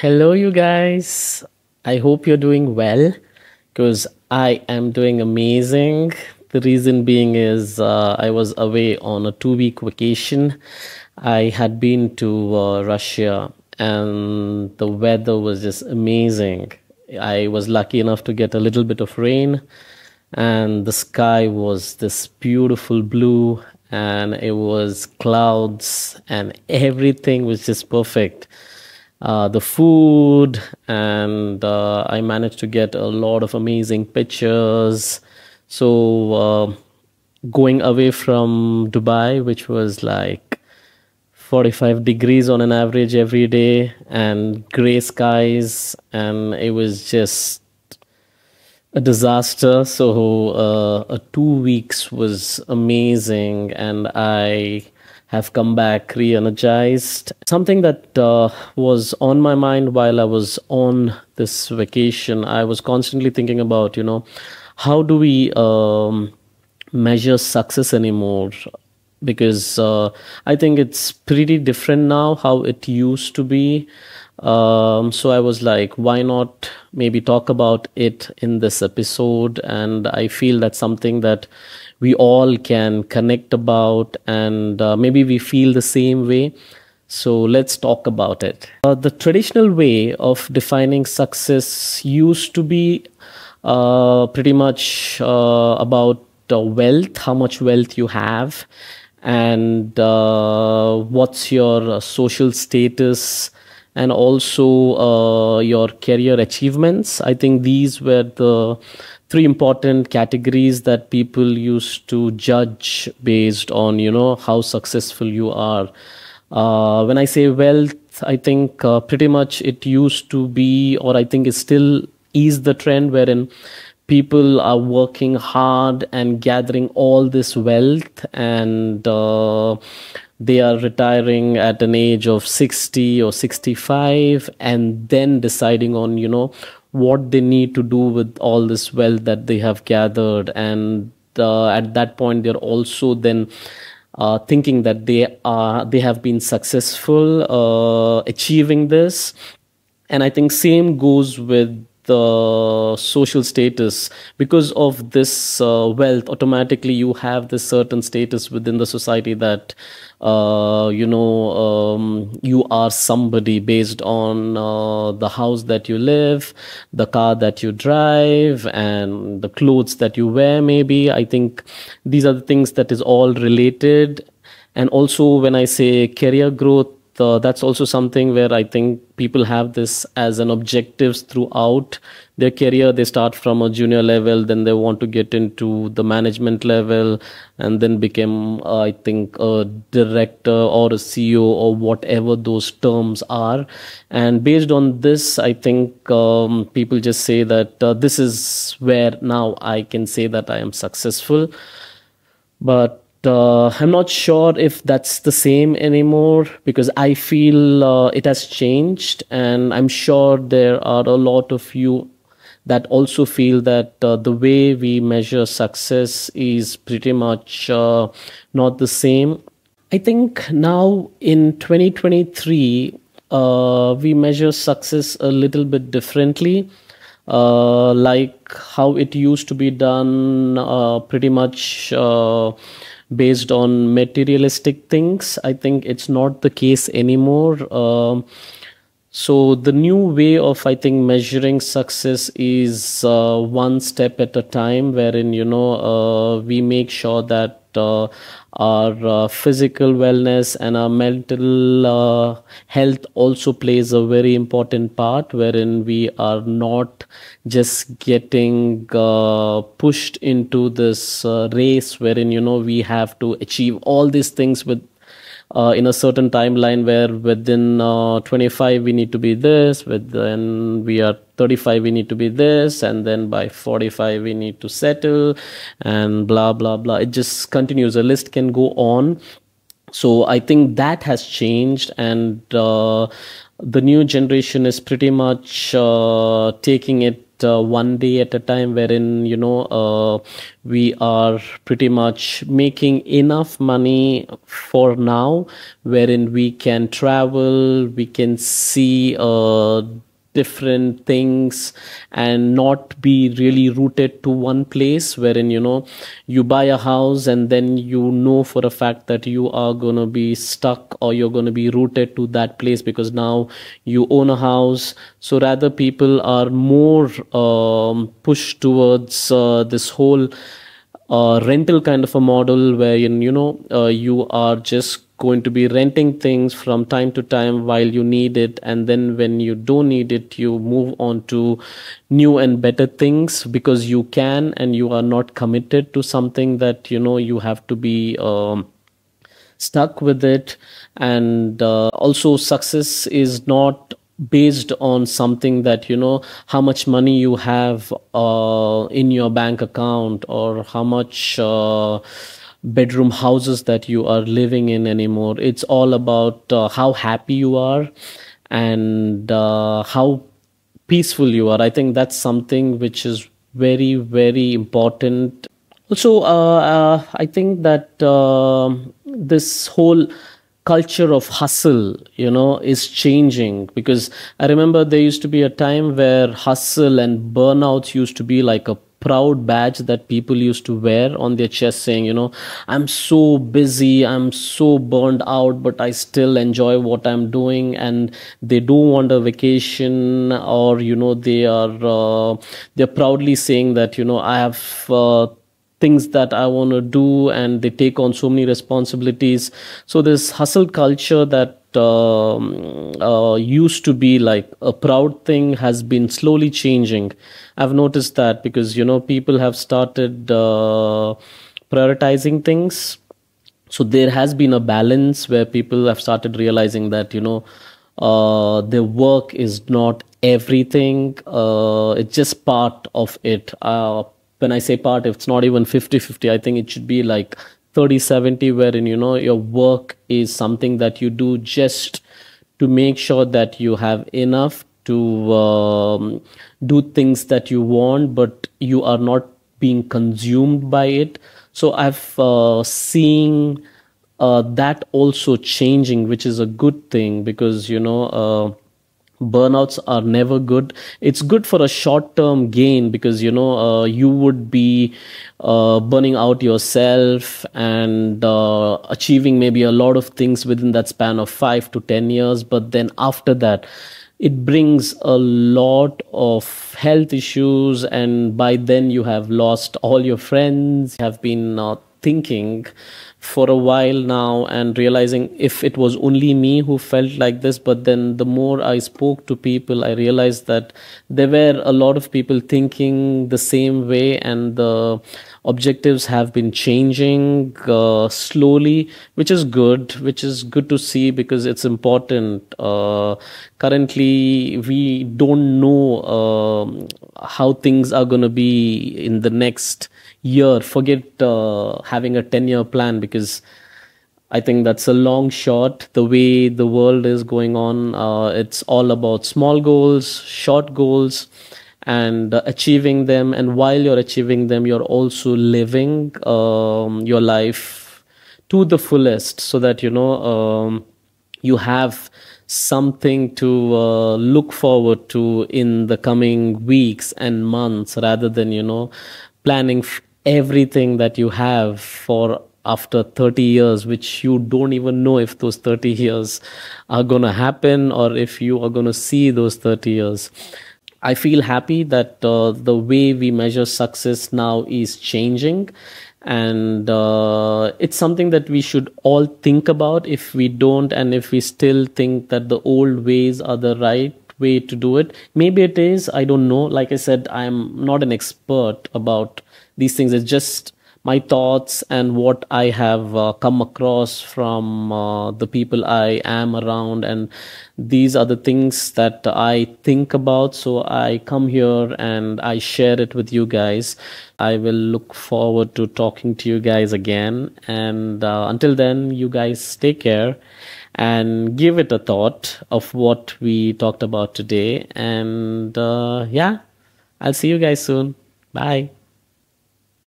Hello, you guys. I hope you're doing well because I am doing amazing. The reason being is I was away on a 2 week vacation. I had been to Russia and the weather was just amazing. I was lucky enough to get a little bit of rain, and the sky was this beautiful blue, and it was clouds, and everything was just perfect. The food, and I managed to get a lot of amazing pictures. So, going away from Dubai, which was like 45 degrees on an average every day, and gray skies, and it was just a disaster. So, a 2 weeks was amazing, and I have come back re-energized. Something that was on my mind while I was on this vacation, I was constantly thinking about, how do we measure success anymore? Because I think it's pretty different now how it used to be. So I was like, why not maybe talk about it in this episode? And I feel that's something that we all can connect about, and maybe we feel the same way. So let's talk about it. The traditional way of defining success used to be pretty much about wealth, how much wealth you have, and what's your social status, and also your career achievements. I think these were the three important categories that people used to judge based on, how successful you are. When I say wealth, I think pretty much it used to be, or I think it still is the trend wherein people are working hard and gathering all this wealth, and they are retiring at an age of 60 or 65, and then deciding on, what they need to do with all this wealth that they have gathered. And at that point, they're also then thinking that they have been successful achieving this. And I think same goes with the social status. Because of this wealth, automatically you have this certain status within the society that you are somebody based on the house that you live, the car that you drive, and the clothes that you wear. Maybe I think these are the things that is all related. And also when I say career growth, that's also something where I think people have this as an objectives throughout their career. They start from a junior level, then they want to get into the management level, and then become, I think, a director or a CEO or whatever those terms are. And based on this, I think people just say that this is where now I can say that I am successful. But I'm not sure if that's the same anymore, because I feel it has changed, and I'm sure there are a lot of you that also feel that the way we measure success is pretty much not the same. I think now in 2023, we measure success a little bit differently. Like how it used to be done, pretty much based on materialistic things. I think it's not the case anymore. So the new way of, I think, measuring success is one step at a time, wherein we make sure that our physical wellness and our mental health also plays a very important part, wherein we are not just getting pushed into this race wherein we have to achieve all these things with in a certain timeline, where within 25 we need to be this, within we are 35 we need to be this, and then by 45 we need to settle, and blah blah blah. It just continues. A list can go on. So I think that has changed, and the new generation is pretty much taking it one day at a time, wherein we are pretty much making enough money for now, wherein we can travel, we can see different things and not be really rooted to one place, wherein you buy a house and then for a fact that you are going to be stuck, or you're going to be rooted to that place because now you own a house. So rather, people are more pushed towards this whole rental kind of a model, where you are just going to be renting things from time to time while you need it, and then when you don't need it, you move on to new and better things because you can, and you are not committed to something that you have to be stuck with it. And also, success is not based on something that how much money you have in your bank account, or how much bedroom houses that you are living in anymore. It's all about how happy you are, and how peaceful you are. I think that's something which is very, very important. Also, I think that this whole culture of hustle, is changing, because I remember there used to be a time where hustle and burnouts used to be like a proud badge that people used to wear on their chest, saying, I'm so busy, I'm so burned out, but I still enjoy what I'm doing. And they don't want a vacation, or they're proudly saying that I have things that I want to do, and they take on so many responsibilities. So this hustle culture that used to be like a proud thing has been slowly changing. I've noticed that, because people have started prioritizing things. So there has been a balance where people have started realizing that their work is not everything. It's just part of it. When I say part, it's not even 50-50. I think it should be like 30-70, wherein your work is something that you do just to make sure that you have enough to do things that you want, but you are not being consumed by it. So I've seen that also changing, which is a good thing, because burnouts are never good. It's good for a short term gain, because you would be burning out yourself and achieving maybe a lot of things within that span of 5 to 10 years. But then after that, it brings a lot of health issues, and by then you have lost all your friends. Have been thinking for a while now and realizing if it was only me who felt like this. But then the more I spoke to people, I realized that there were a lot of people thinking the same way, and the objectives have been changing slowly, which is good to see, because it's important. Currently we don't know how things are going to be in the next year. Forget having a 10-year plan, because I think that's a long shot. The way the world is going on, it's all about small goals, short goals, and achieving them. And while you're achieving them, you're also living your life to the fullest, so that you have something to look forward to in the coming weeks and months, rather than planning everything that you have for after 30 years, which you don't even know if those 30 years are going to happen, or if you are going to see those 30 years. I feel happy that the way we measure success now is changing, and it's something that we should all think about. If we don't, and if we still think that the old ways are the right way to do it, maybe it is, I don't know. Like I said, I'm not an expert about these things. It's just my thoughts and what I have come across from the people I am around, and these are the things that I think about. So I come here and I share it with you guys. I will look forward to talking to you guys again, and until then, you guys take care and give it a thought of what we talked about today. And yeah, I'll see you guys soon. Bye.